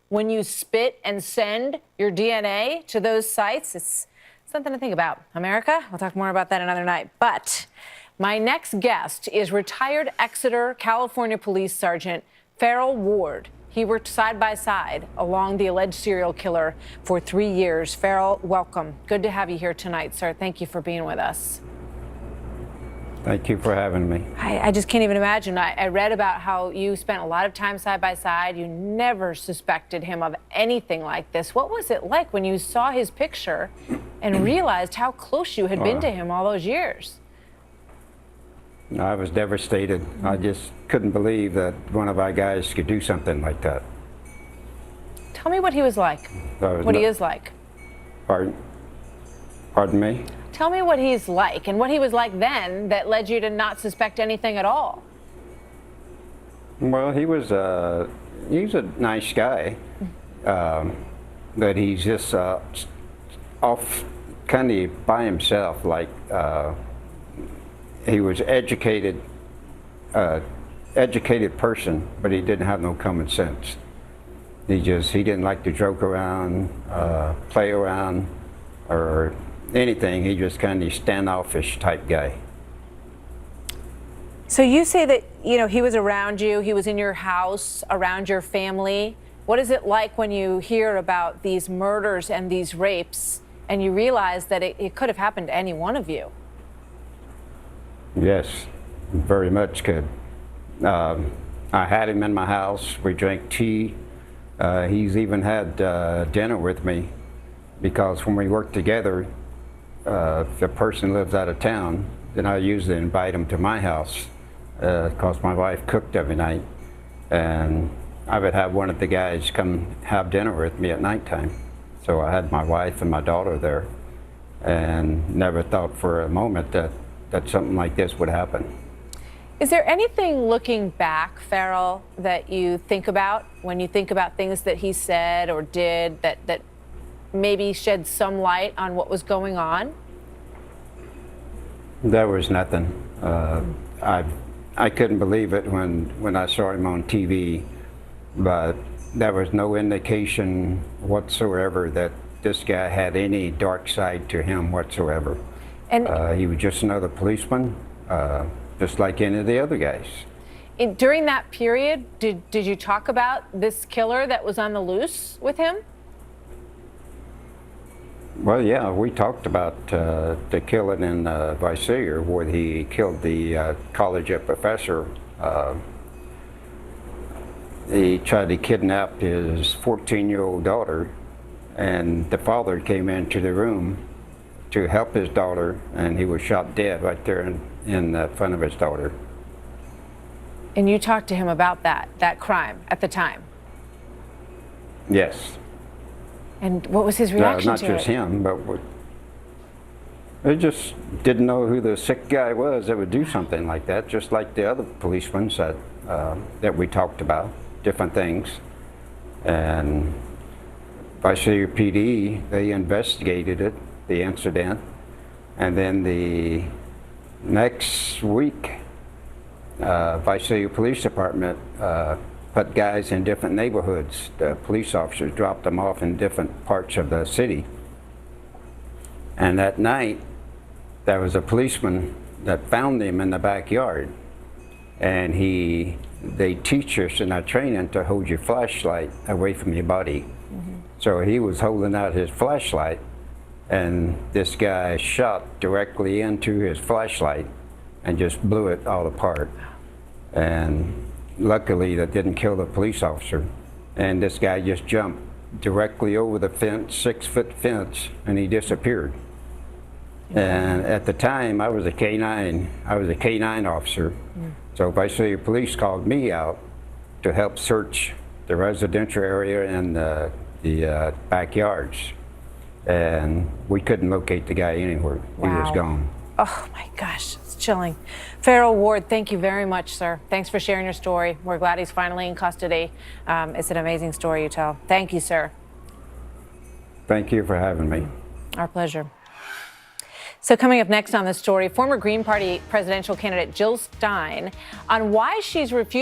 when you spit and send your DNA to those sites? It's something to think about. America, we'll talk more about that another night. But my next guest is retired Exeter, California Police Sergeant Farrel Ward. He worked side by side along the alleged serial killer for 3 years. Farrel, welcome. Good to have you here tonight, sir. Thank you for being with us. Thank you for having me. I just can't even imagine. I read about how you spent a lot of time side by side. You never suspected him of anything like this. What was it like when you saw his picture and realized how close you had been to him all those years? I was devastated. I just couldn't believe that one of our guys could do something like that. Tell me what he was like. What he is like. Pardon me? Tell me what he's like and what he was like then that led you to not suspect anything at all. Well, he was a nice guy, but he's just off kind of by himself. Like he was educated person, but he didn't have no common sense. He didn't like to joke around, play around, or anything. He just kind of standoffish type guy. So you say that, he was around you, he was in your house, around your family. What is it like when you hear about these murders and these rapes and you realize that it could have happened to any one of you? Yes, very much could. I had him in my house. We drank tea. He's even had dinner with me, because when we worked together, if a person lives out of town, then I usually invite him to my house, because my wife cooked every night, and I would have one of the guys come have dinner with me at nighttime. So I had my wife and my daughter there, and never thought for a moment that something like this would happen. Is there anything looking back, Farrel, that you think about when you think about things that he said or did that maybe shed some light on what was going on? There was nothing. I couldn't believe it when I saw him on TV, but there was no indication whatsoever that this guy had any dark side to him whatsoever. And he was just another policeman, just like any of the other guys. During that period, did you talk about this killer that was on the loose with him? Well, yeah, we talked about the killing in Visalia, where he killed the college professor. He tried to kidnap his 14-year-old daughter, and the father came into the room to help his daughter, and he was shot dead right there in front of his daughter. And you talked to him about that crime at the time? Yes. And what was his reaction to it? Not just him, but they just didn't know who the sick guy was that would do something like that, just like the other policemen that we talked about, different things. And Visalia PD, they investigated it, the incident, and then the next week, Visalia Police Department put guys in different neighborhoods. The police officers dropped them off in different parts of the city. And that night, there was a policeman that found him in the backyard. And they teach us in our training to hold your flashlight away from your body. Mm-hmm. So he was holding out his flashlight, and this guy shot directly into his flashlight and just blew it all apart. And luckily that didn't kill the police officer. And this guy just jumped directly over the fence, 6-foot fence, and he disappeared. And at the time, I was a K-9 officer. So Visalia Police called me out to help search the residential area and the backyards. And we couldn't locate the guy anywhere. Wow. He was gone. Oh my gosh, it's chilling. Farrel Ward, thank you very much, sir. Thanks for sharing your story. We're glad he's finally in custody. It's an amazing story you tell. Thank you, sir. Thank you for having me. Our pleasure. So coming up next on this story, former Green Party presidential candidate Jill Stein on why she's refused